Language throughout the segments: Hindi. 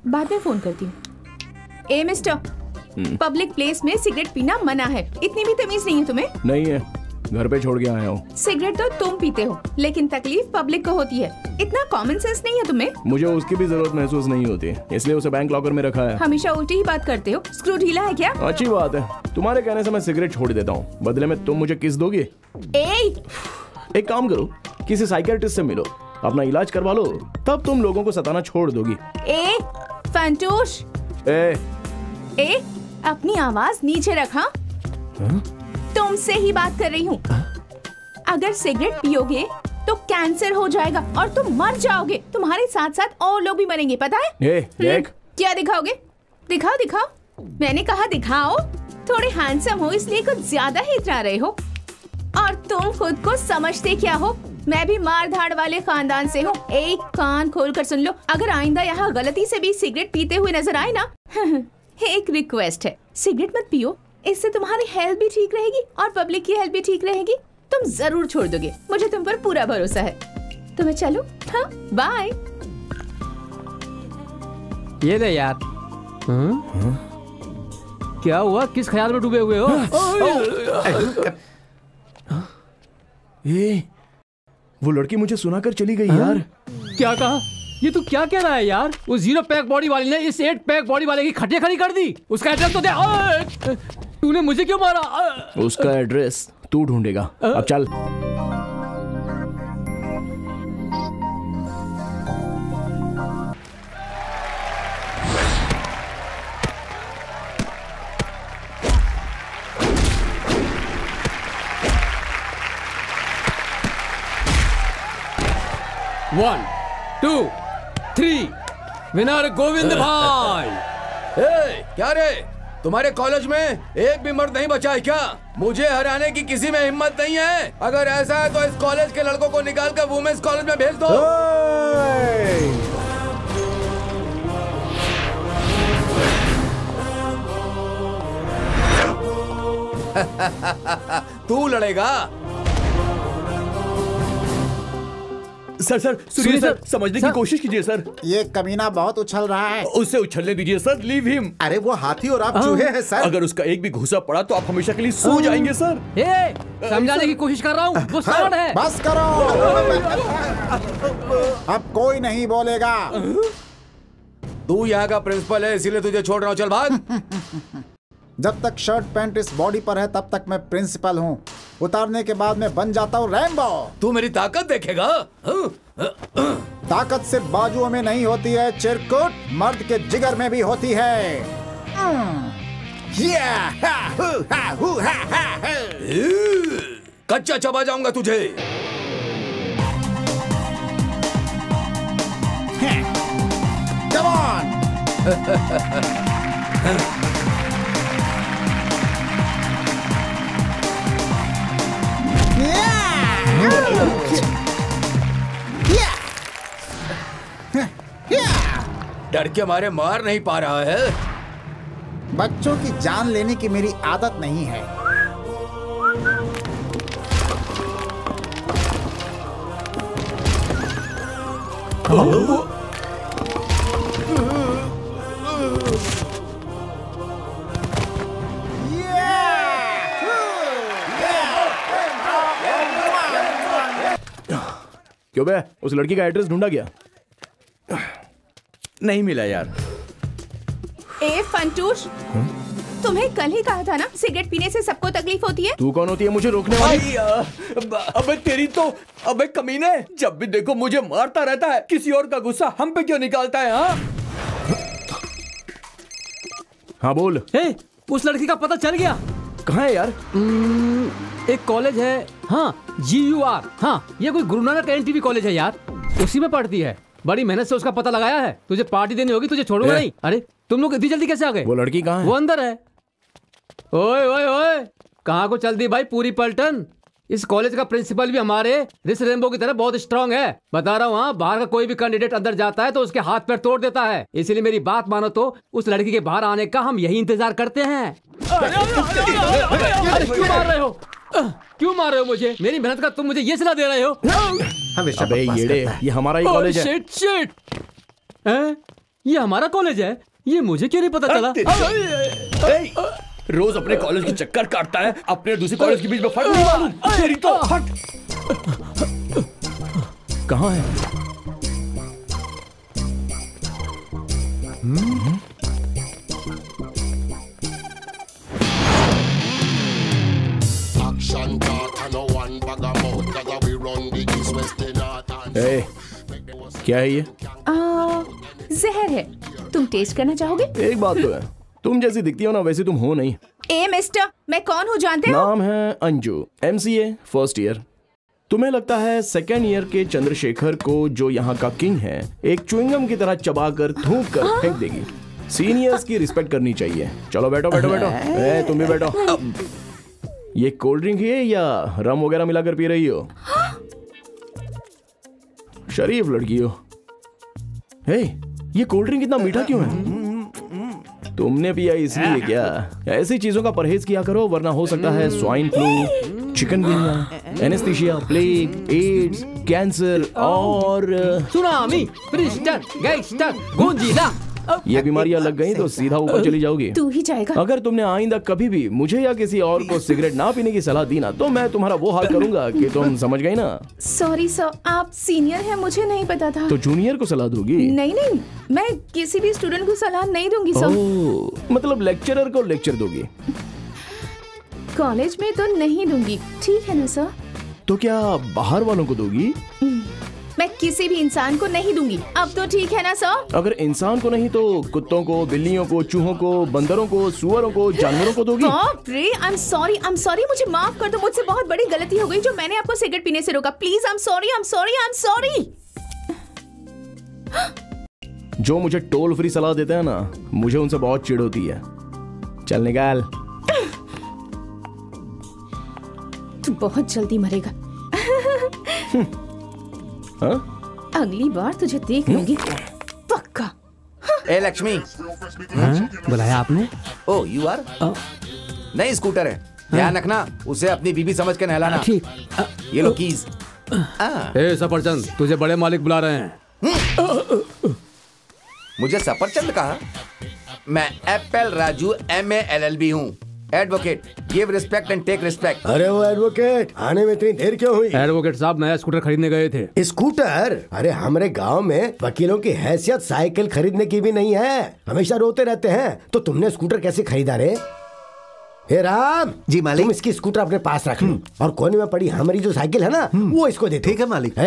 बाद में फोन करती हूँ। ए मिस्टर, पब्लिक प्लेस में सिगरेट पीना मना है। इतनी भी तमीज नहीं है तुम्हें? नहीं है, घर पे छोड़ के आया हूँ। सिगरेट तो तुम पीते हो, लेकिन तकलीफ पब्लिक को होती है। इतना कॉमन सेंस नहीं है तुम्हें? मुझे उसकी भी जरूरत महसूस नहीं होती, इसलिए उसे बैंक लॉकर में रखा है। हमेशा उल्टी ही बात करते हो। स्क्रू ढीला है क्या? अच्छी बात है, तुम्हारे कहने से मैं सिगरेट छोड़ देता हूँ। बदले में तुम मुझे किस दोगे? एक काम करो, किसी साइकियाट्रिस्ट से मिलो, अपना इलाज करवा लो, तब तुम लोगों को सताना छोड़ दोगी। फंटूश, अपनी आवाज नीचे रखा। तुमसे ही बात कर रही हूँ। अगर सिगरेट पियोगे तो कैंसर हो जाएगा और तुम मर जाओगे। तुम्हारे साथ साथ और लोग भी मरेंगे, पता है? देख। क्या दिखाओगे? दिखाओ दिखाओ। मैंने कहा दिखाओ। थोड़े हैंडसम हो इसलिए कुछ ज्यादा ही इतरा रहे हो। और तुम खुद को समझते क्या हो? मैं भी मार धाड़ वाले खानदान से हूँ। एक कान खोल कर सुन लो, अगर आइंदा यहाँ गलती से भी सिगरेट पीते हुए नजर आए ना, एक रिक्वेस्ट है, सिगरेट मत पियो। इससे तुम्हारी हेल्थ भी ठीक रहेगी और पब्लिक की हेल्थ भी ठीक रहेगी। तुम जरूर छोड़ दोगे, मुझे तुम पर पूरा भरोसा है। तो मैं चलूं? हाँ, बाय। ये ले यार। क्या हुआ? किस ख्याल में डूबे हुए हो? वो लड़की मुझे सुनाकर चली गई यार। क्या कहा? ये तू क्या कह रहा है यार? वो 0 पैक बॉडी वाली ने इस 8 पैक बॉडी वाले की खटिया खड़ी कर दी। उसका एड्रेस तो दे। तूने मुझे क्यों मारा? उसका एड्रेस तू ढूंढेगा। अब चल। One, 2, 3, विनर गोविंद भाई। क्या रे, तुम्हारे कॉलेज में एक भी मर्द नहीं बचा है क्या? मुझे हराने की किसी में हिम्मत नहीं है। अगर ऐसा है तो इस कॉलेज के लड़कों को निकाल कर वुमेन्स कॉलेज में भेज दो। तू लड़ेगा? सर सुनिए सर, समझने की कोशिश कीजिए सर। ये कमीना बहुत उछल रहा है। उससे उछलने दीजिए सर, लीव हिम। अरे वो हाथी और आप चूहे हैं सर। अगर उसका एक भी घुसा पड़ा तो आप हमेशा के लिए सो जाएंगे सर। समझाने की कोशिश कर रहा हूँ, वो सांड है। बस करो। अब कोई नहीं बोलेगा। तू यहाँ का प्रिंसिपल है, इसीलिए तुझे छोड़ रहा हूँ। चल भाग। जब तक शर्ट पैंट इस बॉडी पर है तब तक मैं प्रिंसिपल हूँ। उतारने के बाद मैं बन जाता हूँ रैम्बो। तू मेरी ताकत देखेगा? ताकत सिर्फ बाजुओं में नहीं होती है चिरकुट, मर्द के जिगर में भी होती है। कच्चा चबा जाऊंगा तुझे। Come on! डर के मारे मार नहीं पा रहा है। बच्चों की जान लेने की मेरी आदत नहीं है। क्यों बे, उस लड़की का एड्रेस ढूंढा गया? नहीं मिला यार। फंटूश, तुम्हें कल ही कहा था ना, सिगरेट पीने से सबको तकलीफ होती है। तू कौन होती है मुझे रोकने वाली? अबे तेरी तो, अबे कमीने, जब भी देखो मुझे मारता रहता है, किसी और का गुस्सा हम पे क्यों निकालता है? हाँ बोल। उस लड़की का पता चल गया? कहाँ है यार? एक कॉलेज है, हाँ GUR, हाँ ये कोई गुरु नानक NTV कॉलेज है यार, उसी में पढ़ती है। बड़ी मेहनत से उसका पता लगाया है। तुझे पार्टी देनी होगी, तुझे छोड़ूंगा नहीं। अरे तुम लोग इतनी जल्दी कैसे आ गए? वो लड़की कहाँ है? वो अंदर है। ओए ओए ओए, कहाँ को चल दी भाई पूरी पलटन? इस कॉलेज का प्रिंसिपल भी हमारे रिस रेनबो की तरह बहुत स्ट्रांग है। बता रहा हूँ, हाँ बाहर का कोई भी कैंडिडेट अंदर जाता है तो उसके हाथ पैर तोड़ देता है। इसलिए मेरी बात मानो तो उस लड़की के बाहर आने का हम यही इंतजार करते हैं। अरे क्यों मार रहे हो? क्यों मार रहे हो मुझे? मेरी मेहनत का तुम मुझे ये सलाह दे रहे हो? अबे ये हमारा ही कॉलेज है। शिट शिट, ये हमारा कॉलेज है? ये मुझे क्यों नहीं पता चला? रोज अपने कॉलेज के चक्कर काटता है, अपने दूसरे कॉलेज के बीच में फर्क नहीं मालूम। तेरी तो हट। कहाँ है? क्या है ये? जहर है। तुम टेस्ट करना चाहोगे? एक बात तो है, तुम जैसी दिखती हो ना वैसे तुम हो नहीं। ए मिस्टर, मैं कौन हूँ जानते हो? नाम है अंजू, MCA फर्स्ट ईयर। तुम्हें लगता है सेकेंड ईयर के चंद्रशेखर को, जो यहाँ का किंग है, एक च्युइंगम की तरह चबाकर थूक कर फेंक देगी। सीनियर्स की रिस्पेक्ट करनी चाहिए। चलो बैठो बैठो बैठो। तुम भी बैठो। ये कोल्ड ड्रिंक है या रम वगैरह मिलाकर पी रही हो? शरीफ लड़की हो। ये कोल्ड ड्रिंक इतना मीठा क्यों है? तुमने पिया इसलिए क्या? ऐसी चीजों का परहेज किया करो, वरना हो सकता है swine flu, chikungunya, anaesthesia, plague, AIDS, cancer और सुनामी, फ्रीस्टर, गैंगस्टर, गोंजीला। ये बीमारियां लग गई तो सीधा ऊपर चली जाओगी। तू ही जाएगा। अगर तुमने आइंदा कभी भी मुझे या किसी और को सिगरेट ना पीने की सलाह दी ना, तो मैं तुम्हारा वो हाल करूंगा कि तुम समझ गई ना। सॉरी सर, आप सीनियर हैं, मुझे नहीं पता था। तो जूनियर को सलाह दोगी? नहीं नहीं, मैं किसी भी स्टूडेंट को सलाह नहीं दूंगी सर। मतलब लेक्चरर को लेक्चर दोगी? कॉलेज में तो नहीं दूंगी, ठीक है ना सर? तो क्या बाहर वालों को दोगी? मैं किसी भी इंसान को नहीं दूंगी। अब तो ठीक है ना सर? अगर इंसान को नहीं तो कुत्तों को, बिल्लियों को, चूहों को, बंदरों को, सुअरों को, जानवरों को दोगी? आई एम सॉरी, मुझे माफ कर दो। मुझसे बहुत बड़ी गलती हो गई जो मैंने आपको सिगरेट पीने से रोका। Please, I am sorry. जो मुझे टोल फ्री सलाह देते हैं ना, मुझे उनसे बहुत चिढ़ होती है। चल निकाल। तू बहुत जल्दी मरेगा। अगली बार तुझे देख लूंगी पक्का। ए लक्ष्मी, बुलाया आपने? ओ यू आर? नहीं, स्कूटर है, ध्यान रखना, उसे अपनी बीबी समझ के नहलाना। ठीक। ये लो कीज। सफरचंद, तुझे बड़े मालिक बुला रहे हैं। मुझे सफरचंद कहा? मैं एप्पल राजू MA LLB हूँ। Advocate, give respect and take respect. अरे वो एडवोकेट, आने में इतनी देर क्यों हुई? एडवोकेट साहब, नया स्कूटर खरीदने गए थे। स्कूटर? अरे हमारे गांव में वकीलों की हैसियत साइकिल खरीदने की भी नहीं है, हमेशा रोते रहते हैं। तो तुमने स्कूटर कैसे खरीदा रे? हे राम जी मालिक। तुम इसकी स्कूटर अपने पास रख लो और कोने में पड़ी हमारी जो साइकिल है ना, वो इसको दे। ठीक है मालिक।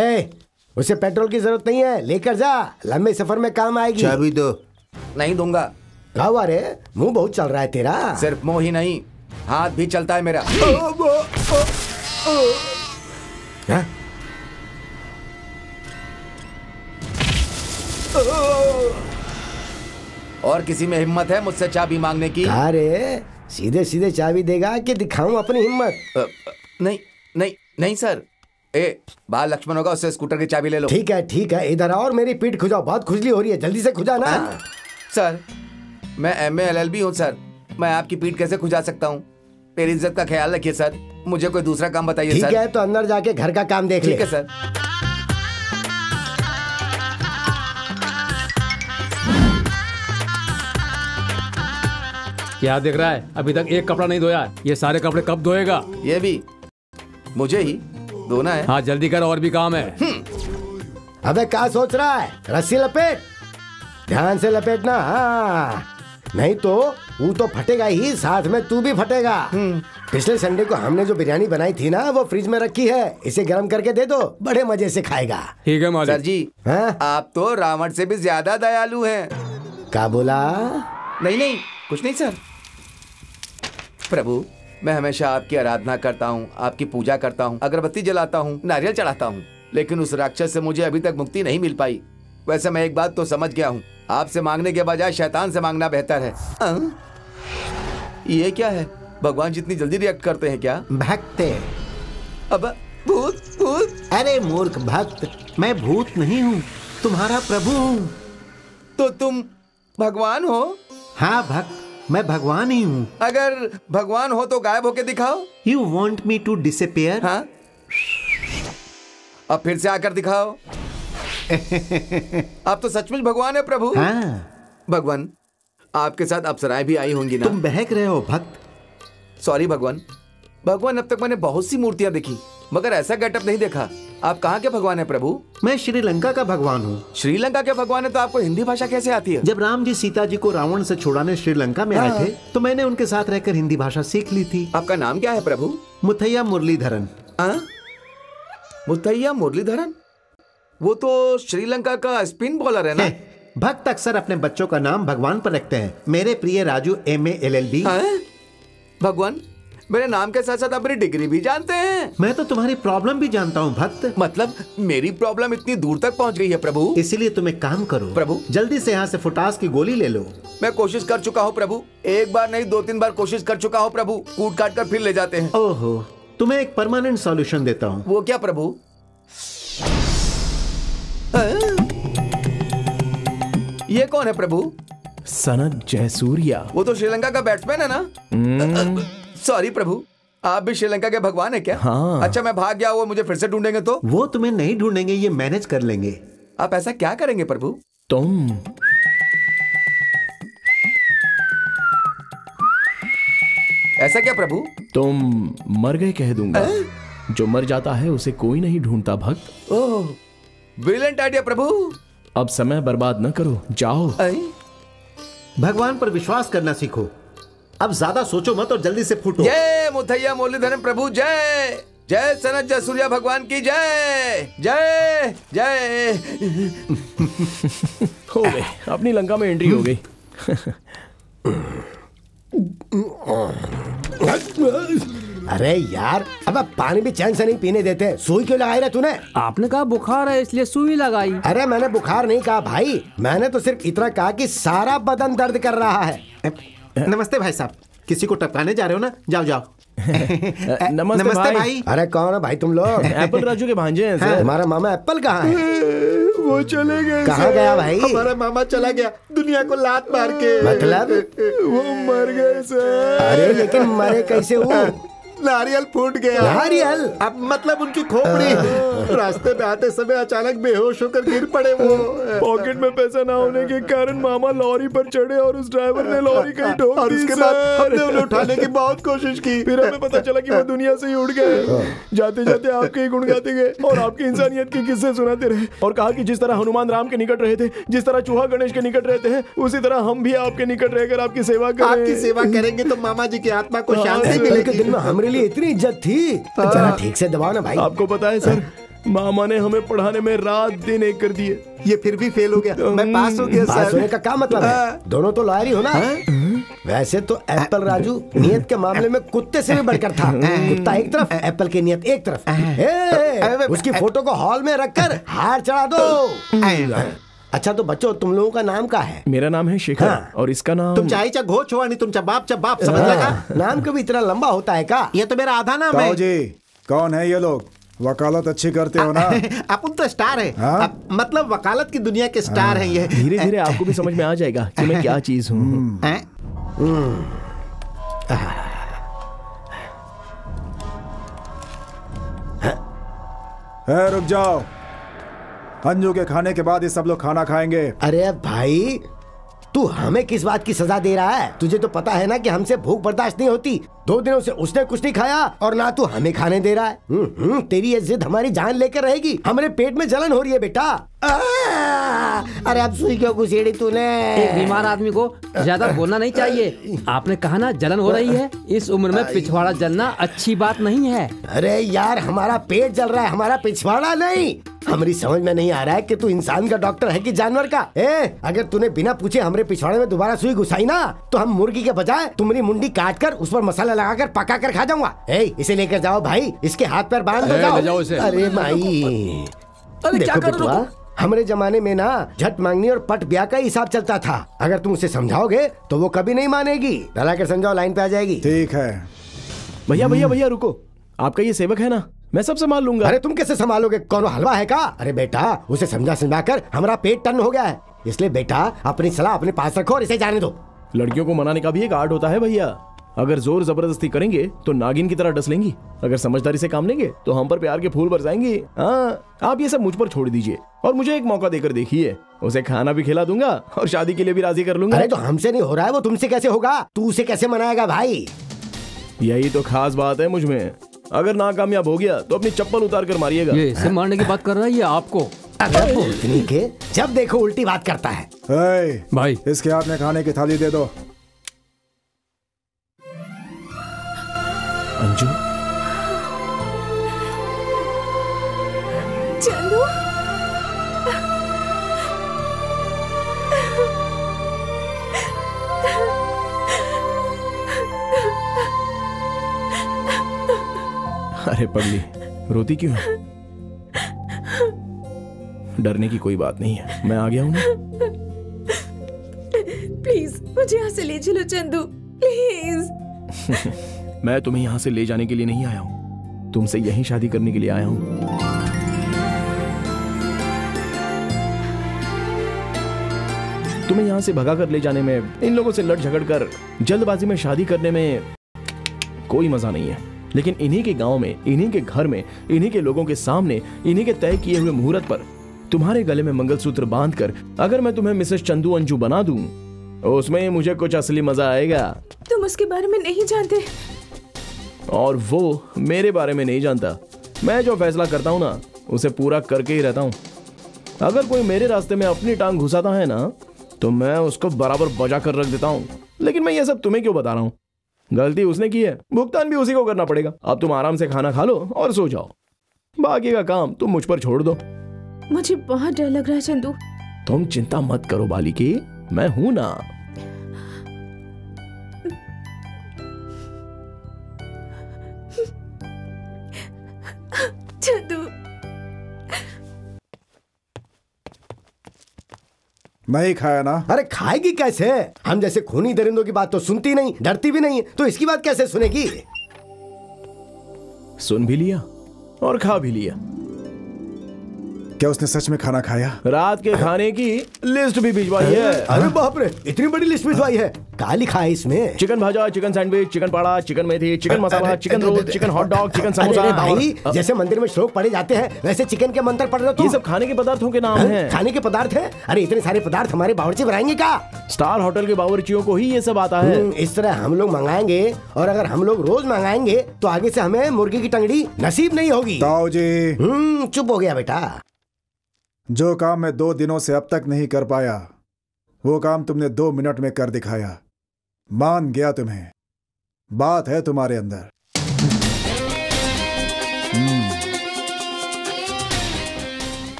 उसे पेट्रोल की जरूरत नहीं है, लेकर जा, लंबे सफर में काम आएगी। चाबी दो। नहीं दूंगा। क्या हुआ रे, मुंह बहुत चल रहा है तेरा। सिर्फ मुंह ही नहीं, हाथ भी चलता है मेरा। और किसी में हिम्मत है मुझसे चाबी मांगने की? अरे सीधे सीधे चाबी देगा कि दिखाऊं अपनी हिम्मत? नहीं सर। बाहर लक्ष्मण होगा, उससे स्कूटर की चाबी ले लो। ठीक है, इधर आओ और मेरी पीठ खुजाओ, बहुत खुजली हो रही है, जल्दी से खुजा ना। सर, मैं MA LLB हूँ सर, मैं आपकी पीठ कैसे खुजा सकता हूँ? मेरी इज्जत का ख्याल रखिए सर, मुझे कोई दूसरा काम बताइए सर। ठीक है, तो अंदर जाके घर का काम देख ले। ठीक है सर। क्या देख रहा है? अभी तक एक कपड़ा नहीं धोया। ये सारे कपड़े कब धोएगा? ये भी मुझे ही धोना है। हाँ जल्दी कर, और भी काम है। अबे क्या सोच रहा है? रस्सी लपेट, ध्यान से लपेटना। हाँ नहीं तो वो तो फटेगा ही, साथ में तू भी फटेगा। पिछले संडे को हमने जो बिरयानी बनाई थी ना, वो फ्रिज में रखी है, इसे गर्म करके दे दो, बड़े मजे से खाएगा। ठीक है मालिक। सर जी, आप तो रावण से भी ज्यादा दयालु हैं। क्या बोला? नहीं, कुछ नहीं सर। प्रभु, मैं हमेशा आपकी आराधना करता हूँ, आपकी पूजा करता हूँ, अगरबत्ती जलाता हूँ, नारियल चढ़ाता हूँ, लेकिन उस राक्षस से मुझे अभी तक मुक्ति नहीं मिल पाई। वैसे मैं एक बात तो समझ गया हूँ, आपसे मांगने के बजाय शैतान से मांगना बेहतर है। ये क्या है? भगवान जितनी जल्दी रिएक्ट करते हैं क्या? भक्त। अब भूत भूत? अरे मूर्ख भक्त, मैं भूत नहीं हूँ, तुम्हारा प्रभु हूँ। तो तुम भगवान हो? हाँ भक्त, मैं भगवान ही हूँ। अगर भगवान हो तो गायब होके दिखाओ। You want me to disappear? हाँ, अब फिर से आकर दिखाओ। आप तो सचमुच भगवान है प्रभु। हाँ। भगवान, आपके साथ अप्सराएं भी आई होंगी ना? तुम बहक रहे हो भक्त। सॉरी भगवान। भगवान, अब तक मैंने बहुत सी मूर्तियां देखी, मगर ऐसा गेटअप नहीं देखा। आप कहाँ के भगवान है प्रभु? मैं श्रीलंका का भगवान हूँ। श्रीलंका के भगवान है तो आपको हिंदी भाषा कैसे आती है? जब राम जी सीता जी को रावण से छुड़ाने श्रीलंका में आए थे, तो मैंने उनके साथ रहकर हिंदी भाषा सीख ली थी। आपका नाम क्या है प्रभु? मुथैया मुरलीधरन। मुथैया मुरलीधरन? वो तो श्रीलंका का स्पिन बॉलर है ना? भक्त अक्सर अपने बच्चों का नाम भगवान पर रखते हैं। मेरे प्रिय राजू MA LLB। भगवान, मेरे नाम के साथ साथ आप मेरी डिग्री भी जानते हैं। मैं तो तुम्हारी प्रॉब्लम भी जानता हूँ भक्त। मतलब मेरी प्रॉब्लम इतनी दूर तक पहुँच गई है प्रभु? इसीलिए तुम एक काम करो प्रभु, जल्दी से यहाँ से फुटास की गोली ले लो। मैं कोशिश कर चुका हूँ प्रभु, एक बार नहीं 2-3 बार कोशिश कर चुका हूँ प्रभु। कूट काट कर फिर ले जाते हैं। ओहो, तुम्हें एक परमानेंट सॉल्यूशन देता हूँ। वो क्या प्रभु? ये कौन है प्रभु? सनत जयसूर्या। वो तो श्रीलंका का बैट्समैन है ना? सॉरी प्रभु, आप भी श्रीलंका के भगवान है क्या? हाँ। अच्छा, मैं भाग गया, वो मुझे फिर से ढूंढेंगे तो? वो तुम्हें नहीं ढूंढेंगे, ये मैनेज कर लेंगे। आप ऐसा क्या करेंगे प्रभु? तुम ऐसा क्या प्रभु? तुम मर गए कह दूंगा। जो मर जाता है उसे कोई नहीं ढूंढता भक्त। ओह, ब्रिलियंट आइडिया प्रभु। अब समय बर्बाद न करो, जाओ। भगवान पर विश्वास करना सीखो। अब ज्यादा सोचो मत और जल्दी से फूटो। जय मुथैया मुरलीधरन प्रभु, जय जय सनत जयसूर्या भगवान की जय जय जय। हो गए, अपनी लंका में एंट्री हो गई। अरे यार, अब पानी भी चैन से नहीं पीने देते। सुई क्यों लगाई रे तूने? आपने कहा बुखार है इसलिए सुई लगाई। अरे मैंने बुखार नहीं कहा भाई, मैंने तो सिर्फ इतना कहा कि सारा बदन दर्द कर रहा है। नमस्ते भाई साहब, किसी को टपकाने जा रहे हो ना? जाओ जाओ। नमस्ते भाई। अरे कौन है भाई तुम लोग? एप्पल राजू के भांजे हैं सर। तुम्हारा मामा एप्पल कहाँ है? वो चले गए। कहाँ गया भाई? हमारा मामा चला गया दुनिया को लात मार के। मतलब? वो मर गए सर। अरे लेकिन मरे कैसे हो? नारियल फूट गया। नारियल? अब मतलब उनकी खोपड़ी। रास्ते में आते समय अचानक बेहोश होकर गिर पड़े वो। पॉकेट में पैसा ना होने के कारण मामा लॉरी पर चढ़े और उस ड्राइवर ने लॉरी कहीं ठोक दी। और उसके बाद हमने उन्हें उठाने की बहुत कोशिश की, फिर हमें पता चला कि वो दुनिया से ही उड़ गए। जाते जाते आपके ही गुण गाते गए और आपकी इंसानियत के किस्से सुनाते रहे और कहा कि जिस तरह हनुमान राम के निकट रहे थे, जिस तरह चूहा गणेश के निकट रहते हैं, उसी तरह हम भी आपके निकट रहकर आपकी सेवा करें। आपकी सेवा करेंगे तो मामा जी की आत्मा को शांति मिलेगी। दिल में हमारे लिए इतनी इज्जत थी। जरा ठीक से दबाओ ना भाई। आपको पता है सर, मामा ने हमें पढ़ाने में रात दिन एक कर दिए। ये फिर भी फेल हो गया, मैं पास हो गया सर। पास होने का क्या मतलब है? दोनों तो लॉयर ही हो ना। वैसे तो एप्पल राजू नियत के मामले में कुत्ते से भी बढ़कर था। कुत्ता एक तरफ, एप्पल की नियत एक तरफ। उसकी फोटो को हॉल में रखकर हार चढ़ा दो। अच्छा तो बच्चों, तुम लोगों का नाम क्या है? मेरा नाम है शेखर और इसका नाम। तुम चाहे घो छोआ नहीं, तुम बाप समझ लगा। नाम कभी इतना लंबा होता है क्या? ये तो मेरा आधा नाम है जी। कौन है ये लोग? वकालत अच्छी करते हो ना? अपन तो स्टार है। मतलब वकालत की दुनिया के स्टार हैं ये। धीरे धीरे आपको भी समझ में आ जाएगा कि मैं क्या चीज हूँ। रुक जाओ, अंजू के खाने के बाद ये सब लोग खाना खाएंगे। अरे भाई, तू हमें किस बात की सजा दे रहा है? तुझे तो पता है ना कि हमसे भूख बर्दाश्त नहीं होती। 2 दिनों से उसने कुछ नहीं खाया और ना तू हमें खाने दे रहा है। तेरी ये जिद हमारी जान लेकर रहेगी। हमारे पेट में जलन हो रही है बेटा। अरे अब सुई क्यों घुसेड़ी तूने? एक बीमार आदमी को ज्यादा बोलना नहीं चाहिए। आपने कहा ना जलन हो रही है, इस उम्र में पिछवाड़ा जलना अच्छी बात नहीं है। अरे यार हमारा पेट जल रहा है, हमारा पिछवाड़ा नहीं। हमारी समझ में नहीं आ रहा है कि तू इंसान का डॉक्टर है कि जानवर का। अगर तूने बिना पूछे हमरे पिछवाड़े में दोबारा सुई घुसाई ना तो हम मुर्गी के बजाय तुम्हारी मुंडी काट कर उस पर मसाला लगाकर पका कर खा जाऊंगा। इसे लेकर जाओ भाई, इसके हाथ पैर बांध दो जाओ। ले जाओ इसे। अरे भाई देखो बिटुआ, हमारे जमाने में ना झट मांगनी और पट ब्याह का हिसाब चलता था। अगर तुम उसे समझाओगे तो वो कभी नहीं मानेगी। डरा कर समझाओ, लाइन पे आ जाएगी। ठीक है। भैया भैया भैया रुको, आपका ये सेवक है ना, मैं सब संभाल लूंगा। अरे तुम कैसे संभालोगे? कौन हलवा है का? अरे बेटा उसे समझा कर हमारा पेट टन हो गया है, इसलिए बेटा अपनी सलाह अपने पास रखो और इसे जाने दो। लड़कियों को मनाने का भी एक आर्ट होता है भैया। अगर जोर जबरदस्ती करेंगे तो नागिन की तरह डस लेंगी, अगर समझदारी से काम लेंगे तो हम पर प्यार के फूल बरसाएंगी। हाँ, आप ये सब मुझ पर छोड़ दीजिए और मुझे एक मौका देकर देखिए। उसे खाना भी खिला दूंगा और शादी के लिए भी राजी कर लूंगा। अरे तो हमसे नहीं हो रहा है, वो तुमसे कैसे होगा? तू उसे कैसे मनाएगा भाई? यही तो खास बात है मुझ में। अगर नाकामयाब हो गया तो अपनी चप्पल उतार कर मारिएगा। ये इसे मारने की बात कर रहा है ये आपको? अगर भूतनी के जब देखो उल्टी बात करता है। भाई इसके हाथ में खाने की थाली दे दो। अंजू, चंदू, अरे पगली रोती क्यों है? डरने की कोई बात नहीं है, मैं आ गया हूँ ना। प्लीज मुझे यहाँ से ले चलो चंदू, प्लीज। मैं तुम्हें यहाँ से ले जाने के लिए नहीं आया हूँ, तुमसे यहीं शादी करने के लिए आया हूँ। तुम्हें यहाँ से भगा कर ले जाने में, इन लोगों से लड़ झगड़ कर जल्दबाजी में शादी करने में कोई मजा नहीं है। लेकिन इन्हीं के गांव में, इन्हीं के घर में, इन्हीं के लोगों के सामने, इन्हीं के तय किए हुए मुहूर्त पर तुम्हारे गले में मंगलसूत्र बांधकर अगर मैं तुम्हें मिसेस चंदू अंजू बना दूं, उसमें मुझे कुछ असली मजा आएगा। तुम उसके बारे में नहीं जानते और वो मेरे बारे में नहीं जानता। मैं जो फैसला करता हूं ना उसे पूरा करके ही रहता हूं। अगर कोई मेरे रास्ते में अपनी टांग घुसाता है ना तो मैं उसको बराबर बजा कर रख देता हूं। लेकिन मैं ये सब तुम्हें क्यों बता रहा हूं? गलती उसने की है, भुगतान भी उसी को करना पड़ेगा। अब तुम आराम से खाना खा लो और सो जाओ, बाकी का काम तुम मुझ पर छोड़ दो। मुझे बहुत डर लग रहा है चंदू। तुम चिंता मत करो बालिके, मैं हूं ना। चंदू, नहीं खाया ना? अरे खाएगी कैसे? हम जैसे खूनी दरिंदों की बात तो सुनती नहीं, डरती भी नहीं, तो इसकी बात कैसे सुनेगी? सुन भी लिया और खा भी लिया। क्या उसने सच में खाना खाया? रात के खाने की लिस्ट भी भिजवाई है। अरे बाप रे, इतनी बड़ी लिस्ट भिजवाई है। क्या लिखा है इसमें? Chicken bhaja, chicken sandwich, chicken पाड़ा, chicken methi, chicken masala, chicken roll, chicken hot dog, chicken samosa. अरे भाई, जैसे मंदिर में श्लोक पढ़े जाते हैं वैसे चिकन के मंत्र पढ़ रहे हो तुम। ये सब खाने के पदार्थों के नाम हैं। खाने के पदार्थ हैं? अरे इतने सारे पदार्थ हमारे बावर्ची बनाएंगे क्या? स्टार होटल के बावर्चियों को ही ये सब आता है। इस तरह हम लोग मंगाएंगे, और अगर हम लोग रोज मंगाएंगे तो आगे से हमें मुर्गी की टंगड़ी नसीब नहीं होगी। ताऊ जी, चुप हो गया बेटा। जो काम मैं 2 दिनों से अब तक नहीं कर पाया वो काम तुमने 2 मिनट में कर दिखाया। मान गया तुम्हें, बात है तुम्हारे अंदर।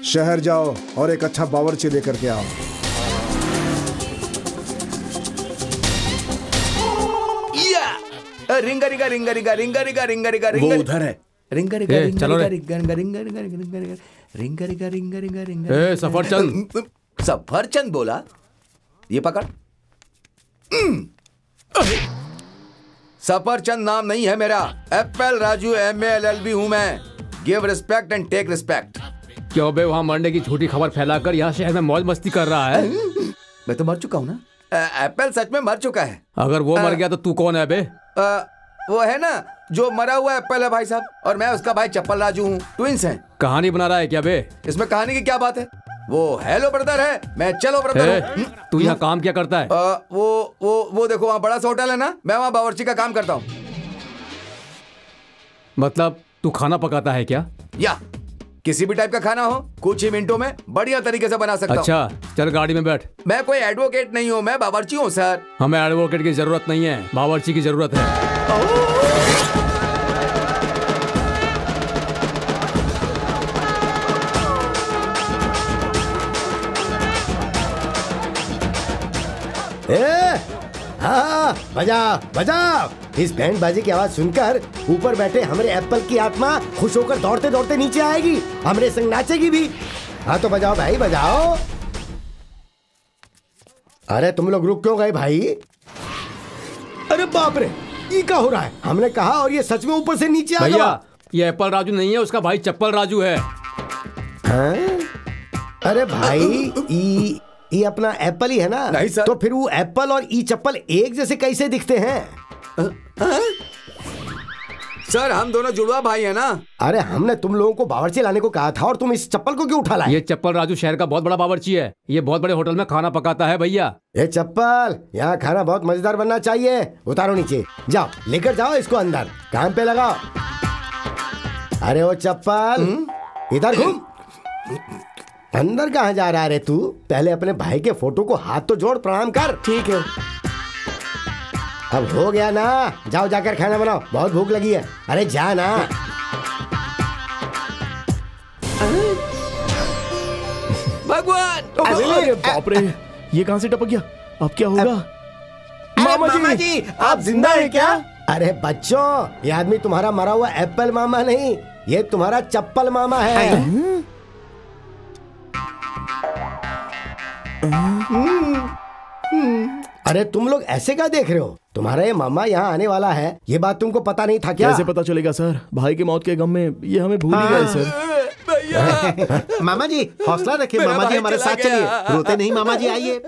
शहर जाओ और एक अच्छा बावर्ची लेकर के आओ। रिंगा रिंगा रिंगा रिंगा रिंगा रिंगा रिंगा रिंगा वो रिंगा उधर है। रिंगा रिंगा ए, चलो रे। रिंगा रिंगा रिंगा रिंगा रिंगा रिंगा रिंगा रिंगा रिंगा रिंगा रिंगा। ए, सफरचंद। सफरचंद बोला? ये पकड़। सफरचंद नाम नहीं है मेरा, एप्पल राजू MALLB हूं मैं। Give respect and take respect. क्यों बे वहाँ मरने की झूठी खबर फैलाकर यहाँ शहर में मौज मस्ती कर रहा है? मैं तो मर चुका हूं ना। एप्पल सच में मर चुका है। अगर वो मर गया तो तू कौन है बे? वो है ना जो मरा हुआ एप्पल है भाई साहब, और मैं उसका भाई चप्पल राजू हूँ। ट्विंस हैं। कहानी बना रहा है क्या बे? इसमें कहानी की क्या बात है? वो हेलो ब्रदर है, मैं चलो ब्रदर हूँ। तू यहाँ काम क्या करता है? वो देखो वहाँ बड़ा सा होटल है ना, मैं वहाँ बावर्ची का काम करता हूँ। मतलब तू खाना पकाता है क्या? या किसी भी टाइप का खाना हो कुछ ही मिनटों में बढ़िया तरीके से बना सकता हूँ। अच्छा चल गाड़ी में बैठ। मैं कोई एडवोकेट नहीं हूँ, मैं बावर्ची हूँ सर। हमें एडवोकेट की जरूरत नहीं है, बावर्ची की जरूरत है। हाँ बजाओ बजाओ। इस बैंड बाजी की आवाज सुनकर ऊपर बैठे हमारे एप्पल की आत्मा खुश होकर दौड़ते दौड़ते नीचे आएगी, हमारे संग नाचेगी भी। हाँ तो बजाओ भाई बजाओ। अरे तुम लोग रुक क्यों गए भाई? अरे बाप रे, ये क्या हो रहा है? हमने कहा और ये सच में ऊपर से नीचे आ गया। भैया ये एप्पल राजू नहीं है, उसका भाई चप्पल राजू है। हाँ? अरे भाई ये अपना एप्पल ही है ना? नहीं सर। तो फिर वो एप्पल और ई चप्पल एक जैसे कैसे दिखते हैं? सर हम दोनों जुड़वा भाई है ना। अरे हमने तुम लोगों को बावर्ची लाने को कहा था और तुम इस चप्पल को क्यों उठा लाए? ये चप्पल राजू शहर का बहुत बड़ा बावर्ची है, ये बहुत बड़े होटल में खाना पकाता है भैया। ये चप्पल, यहाँ खाना बहुत मजेदार बनना चाहिए। उतारो नीचे, जाओ लेकर जाओ इसको अंदर, काम पे लगाओ। अरे वो चप्पल इधर घूम। अंदर कहाँ जा रहा रे तू? पहले अपने भाई के फोटो को हाथ तो जोड़ प्रणाम कर। ठीक है। अब हो गया ना, जाओ जाकर खाना बनाओ, बहुत भूख लगी है। अरे जा ना। भगवान अरे बाप रे, ये कहां से टपक गया? अब क्या होगा? मामा जी आप जिंदा हैं क्या? अरे बच्चों, ये आदमी तुम्हारा मरा हुआ एप्पल मामा नहीं, ये तुम्हारा चप्पल मामा है। अरे तुम लोग ऐसे क्या देख रहे हो? तुम्हारा ये मामा यहाँ आने वाला है, ये बात तुमको पता नहीं था क्या? कैसे पता चलेगा सर? भाई की मौत के गम में ये हमें भूल ही गए सर। मामा जी हौसला रखिए, मामा जी हमारे साथ चलिए, रोते नहीं मामा जी, आइए।